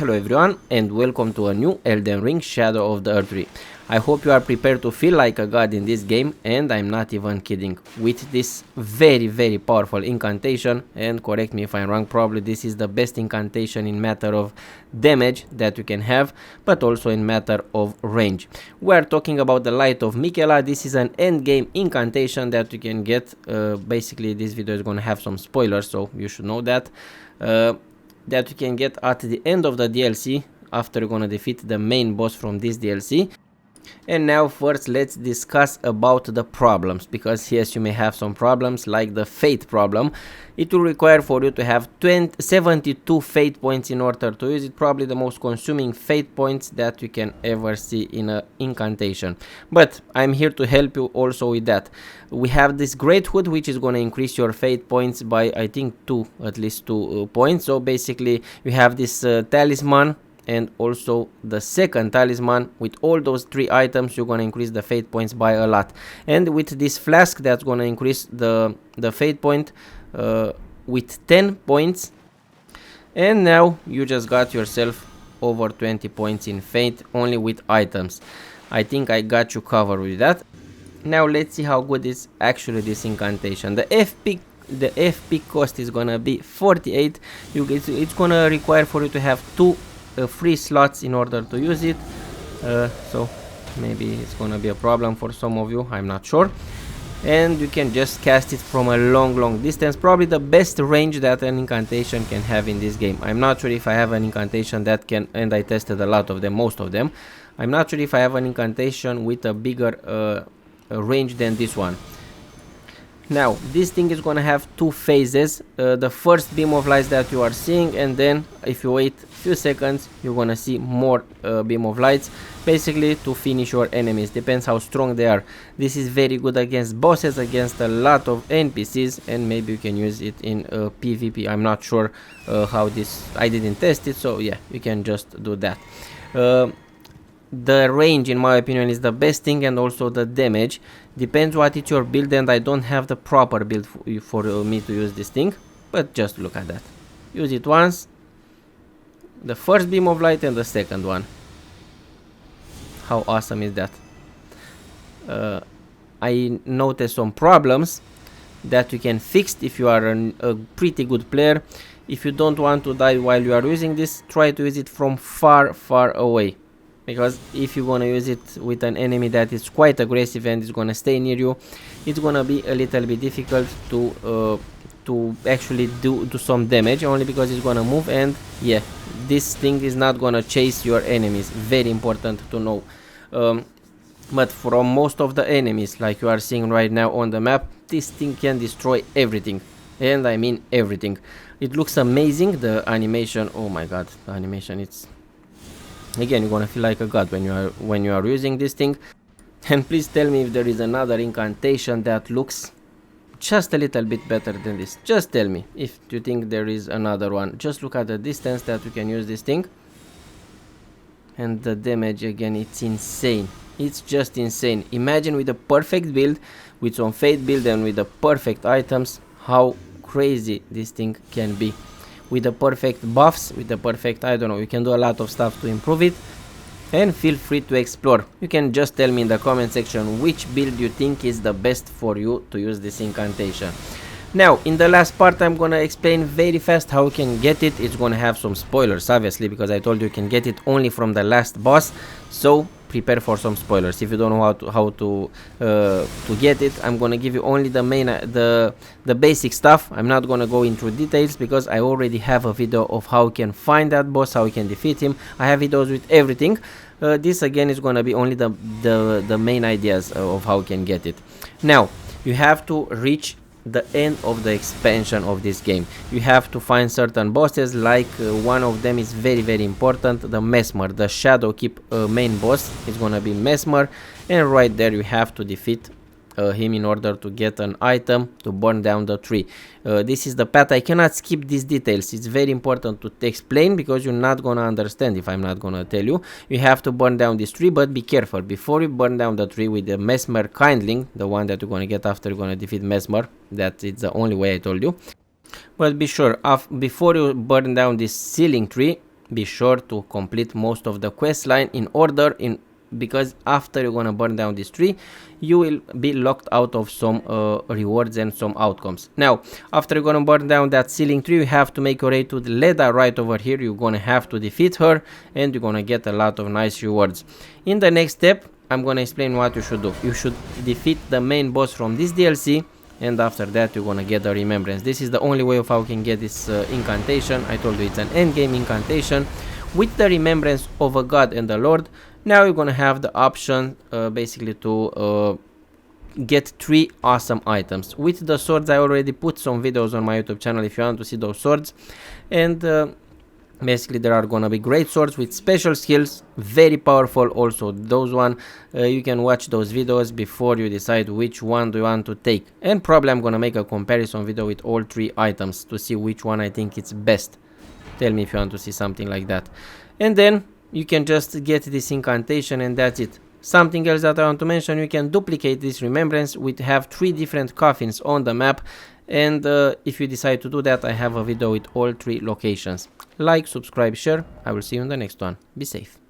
Hello everyone and welcome to a new Elden Ring Shadow of the Erdtree. I hope you are prepared to feel like a god in this game, and I'm not even kidding. With this very powerful incantation, and correct me if I'm wrong, probably this is the best incantation in matter of damage that you can have, but also in matter of range. We are talking about the Light of MIQUELLA. This is an endgame incantation that you can get. Basically this video is gonna have some spoilers, so you should know that. That you can get at the end of the DLC after you're gonna defeat the main boss from this DLC. And now first let's discuss about the problems, because yes, you may have some problems like the fate problem. It will require for you to have 72 fate points in order to use it, probably the most consuming fate points that you can ever see in an incantation. But I'm here to help you also with that. We have this Great Hood, which is going to increase your fate points by I think at least 2 points. So basically you have this talisman and also the second talisman. With all those 3 items you're gonna increase the fate points by a lot, and with this flask that's gonna increase the fate point with 10 points, and now you just got yourself over 20 points in fate only with items. I think I got you covered with that. Now let's see how good is actually this incantation. The FP cost is gonna be 48. It's gonna require for you to have 2 free slots in order to use it, so maybe it's gonna be a problem for some of you, I'm not sure. And you can just cast it from a long distance, probably the best range that an incantation can have in this game. I'm not sure if I have an incantation that can, and I tested a lot of them, most of them. I'm not sure if I have an incantation with a bigger range than this one. Now this thing is gonna have 2 phases, the first beam of lights that you are seeing, and then if you wait a few seconds you're gonna see more beam of lights, basically to finish your enemies. Depends how strong they are. This is very good against bosses, against a lot of NPCs, and maybe you can use it in PvP. I'm not sure how this, I didn't test it, so yeah, you can just do that. The range in my opinion is the best thing, and also the damage. Depends what it's your build, and I don't have the proper build for me to use this thing, but just look at that. Use it once, the first beam of light and the second one. How awesome is that? I noticed some problems that you can fix if you are a pretty good player. If you don't want to die while you are using this, try to use it from far away. Because if you're gonna use it with an enemy that is quite aggressive and is gonna stay near you, it's gonna be a little bit difficult to actually do some damage, only because it's gonna move. And yeah, this thing is not gonna chase your enemies, very important to know. But from most of the enemies, like you are seeing right now on the map, this thing can destroy everything, and I mean everything. It looks amazing, the animation. Oh my god, the animation, it's, again, you're gonna feel like a god when you are using this thing. And please tell me if there is another incantation that looks just a little bit better than this. Just tell me if you think there is another one. Just look at the distance that you can use this thing, and the damage, again, it's insane. It's just insane. Imagine with a perfect build, with some fate build, and with the perfect items, how crazy this thing can be. With the perfect buffs, with the perfect, I don't know, you can do a lot of stuff to improve it. And feel free to explore. You can just tell me in the comment section which build you think is the best for you to use this incantation. Now in the last part I'm gonna explain very fast how you can get it. It's gonna have some spoilers, obviously, because I told you can get it only from the last boss, so prepare for some spoilers. If you don't know how to get it, I'm gonna give you only the main the basic stuff. I'm not gonna go into details because I already have a video of how you can find that boss, how you can defeat him. I have videos with everything. This again is gonna be only the main ideas of how you can get it. Now you have to reach the end of the expansion of this game. You have to find certain bosses, like one of them is very important, the Mesmer, the Shadow Keep main boss is gonna be Mesmer, and right there you have to defeat him in order to get an item to burn down the tree. This is the path. I cannot skip these details. It's very important to explain, because you're not gonna understand if I'm not gonna tell you. You have to burn down this tree, but be careful. Before you burn down the tree with the Mesmer Kindling, the one that you're gonna get after you're gonna defeat Mesmer, that is the only way I told you. But be sure, before you burn down this ceiling tree, be sure to complete most of the quest line in order, because after you're gonna burn down this tree, you will be locked out of some rewards and some outcomes. Now, after you're gonna burn down that ceiling tree, you have to make your way to the Leda right over here. You're gonna have to defeat her, and you're gonna get a lot of nice rewards. In the next step, I'm gonna explain what you should do. You should defeat the main boss from this DLC, and after that you're gonna get the Remembrance. This is the only way of how you can get this incantation. I told you it's an endgame incantation. With the Remembrance of a god and a lord, now you're gonna have the option basically to get 3 awesome items. With the swords, I already put some videos on my YouTube channel if you want to see those swords, and basically there are gonna be great swords with special skills, very powerful also. Those one you can watch those videos before you decide which one do you want to take, and probably I'm gonna make a comparison video with all 3 items to see which one I think it's best. Tell me if you want to see something like that. And then you can just get this incantation, and that's it. Something else that I want to mention, you can duplicate this Remembrance. We have 3 different coffins on the map, and if you decide to do that, I have a video with all 3 locations. Like, subscribe, share. I will see you in the next one. Be safe.